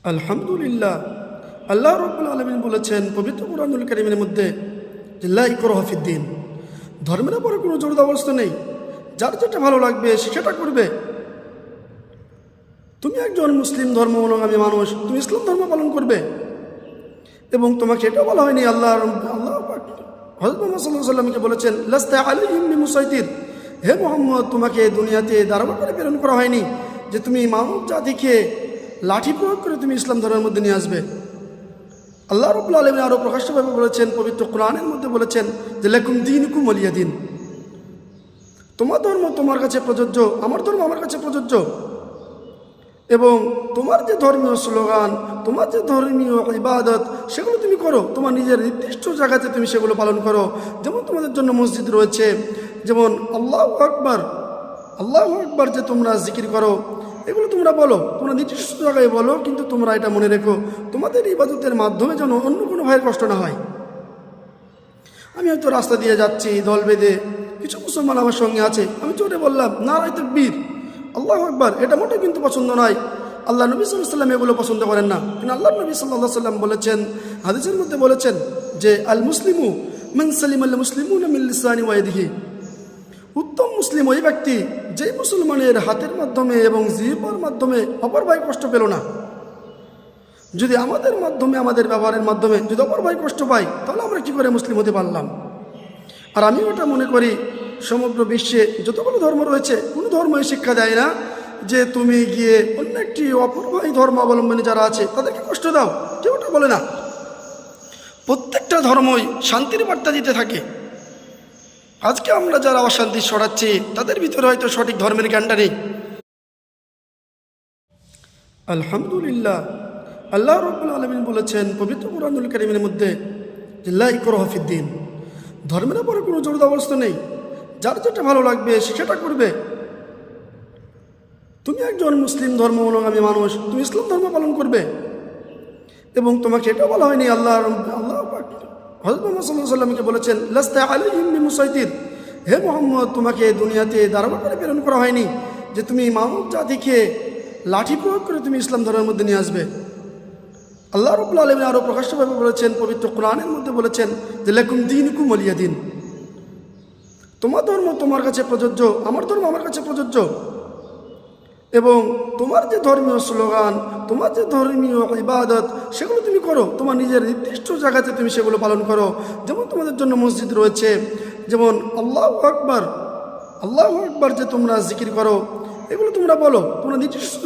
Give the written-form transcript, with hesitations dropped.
আলহামদুলিল্লাহ। আল্লাহ রাব্বুল আলামিন বলেছেন পবিত্র কুরআনুল কারীমের মধ্যে যে লা ইকরাহা ফিদ্দীন, ধর্মের উপরে কোনো জোরজবরদস্তি নেই। যার যেটা ভালো লাগবে সে সেটা করবে। তুমি একজন মুসলিম ধর্মাবলম্বী মানুষ, তুমি ইসলাম ধর্ম পালন করবে। এবং তোমাকে এটা বলা হয়নি, আল্লাহ হযরত মুহাম্মদ সাল্লাল্লাহু আলাইহি ওয়াসাল্লামকে বলেছেন লাস্তা আলাইহিম বিমুসাইতির, হে মুহাম্মদ তোমাকে দুনিয়াতে দারোগা করে প্রেরণ করা হয়নি যে তুমি মানব জাতিকে লাঠি প্রয়োগ করে তুমি ইসলাম ধর্মের মধ্যে নিয়ে আসবে। আল্লাহ রাব্বুল আলামিন আরও প্রকাশ্যভাবে বলেছেন, পবিত্র কোরআনের মধ্যে বলেছেন যে লাকুম দীনুকুম ওয়ালিয়া দীন, তোমার ধর্ম তোমার কাছে প্রযোজ্য, আমার ধর্ম আমার কাছে প্রযোজ্য। এবং তোমার যে ধর্মীয় স্লোগান, তোমার যে ধর্মীয় ইবাদত, সেগুলো তুমি করো, তোমার নিজের নির্দিষ্ট জায়গাতে তুমি সেগুলো পালন করো। যেমন তোমাদের জন্য মসজিদ রয়েছে, যেমন আল্লাহু আকবার, আল্লাহু আকবার যে তোমরা জিকির করো, এগুলো তোমরা বলো, তোমরা নির্দিষ্ট জায়গায় বলো, কিন্তু তোমরা এটা মনে রেখো তোমাদের ইবাদতের মাধ্যমে যেন অন্য কোনো ভাইয়ের কষ্ট না হয়। আমি হয়তো রাস্তা দিয়ে যাচ্ছি দল বেঁধে, কিছু মুসলমান আমার সঙ্গে আছে, আমি জোরে বললাম নারায়ে তাকবীর, আল্লাহু আকবার, এটা মোটেও কিন্তু পছন্দ নয়। আল্লাহ নবী সাল্লাল্লাহু আলাইহি ওয়াসাল্লাম এগুলো পছন্দ করেন না। কিন্তু আল্লাহ নবী সাল্লাল্লাহু আলাইহি ওয়াসাল্লাম বলেছেন, হাদিসের মধ্যে বলেছেন যে আল মুসলিমু মান সালিমাল মুসলিমুনা মিন লিসানি ওয়া ইয়াদিহি, উত্তম মুসলিম ওই ব্যক্তি যেই মুসলমানের হাতের মাধ্যমে এবং জিহ্বার মাধ্যমে অপর ভাই কষ্ট পেল না। যদি আমাদের মাধ্যমে, আমাদের ব্যবহারের মাধ্যমে যদি অপর ভাই কষ্ট পাই, তাহলে আমরা কী করে মুসলিম হতে পারলাম? আর আমি ওটা মনে করি সমগ্র বিশ্বে যতগুলো ধর্ম রয়েছে, কোনো ধর্মই শিক্ষা দেয় না যে তুমি গিয়ে অন্য একটি অপর ভাই ধর্মাবলম্বী যারা আছে তাদেরকে কষ্ট দাও, কেউ ওটা বলে না। প্রত্যেকটা ধর্মই শান্তির বার্তা দিতে থাকে। আজকে আমরা যারা অশান্তি ছড়াচ্ছি তাদের ভিতরে হয়তো সঠিক ধর্মের জ্ঞানটা নেই। আলহামদুলিল্লাহ। আল্লাহ রাব্বুল আলামিন বলেছেন পবিত্র কুরআনুল কারীমের মধ্যে যে লা ইকরাহা ফিদ্দীন, ধর্মের উপরে কোনো জোরজবরদস্তি নেই। যার যেটা ভালো লাগবে সে সেটা করবে। তুমি একজন মুসলিম ধর্মাবলম্বী মানুষ, তুমি ইসলাম ধর্ম পালন করবে। এবং তোমাকে এটা বলা হয়নি, আল্লাহ হযরত মুহাম্মদ সাল্লাল্লাহু আলাইহি ওয়াসাল্লামকে বলেছেন লাস্তা আলাইহিম বিমুসাইতির, হে মুহাম্মদ তোমাকে দুনিয়াতে দারোগা করে প্রেরণ করা হয়নি যে তুমি মানব জাতিকে লাঠি প্রয়োগ করে তুমি ইসলাম ধর্মের মধ্যে নিয়ে আসবে। আল্লাহ রাব্বুল আলামিন আরও প্রকাশ্যভাবে বলেছেন, পবিত্র কোরআনের মধ্যে বলেছেন যে লাকুম দীনুকুম ওয়ালিয়া দীন, তোমার ধর্ম তোমার কাছে প্রযোজ্য, আমার ধর্ম আমার কাছে প্রযোজ্য। এবং তোমার যে ধর্মীয় স্লোগান, তোমার যে ধর্মীয় ইবাদত, সেগুলো তুমি করো, তোমার নিজের নির্দিষ্ট জায়গাতে তুমি সেগুলো পালন করো। যেমন তোমাদের জন্য মসজিদ রয়েছে, যেমন আল্লাহু আকবার, আল্লাহু আকবার যে তোমরা জিকির করো, এগুলো তোমরা বলো, তোমরা নির্দিষ্ট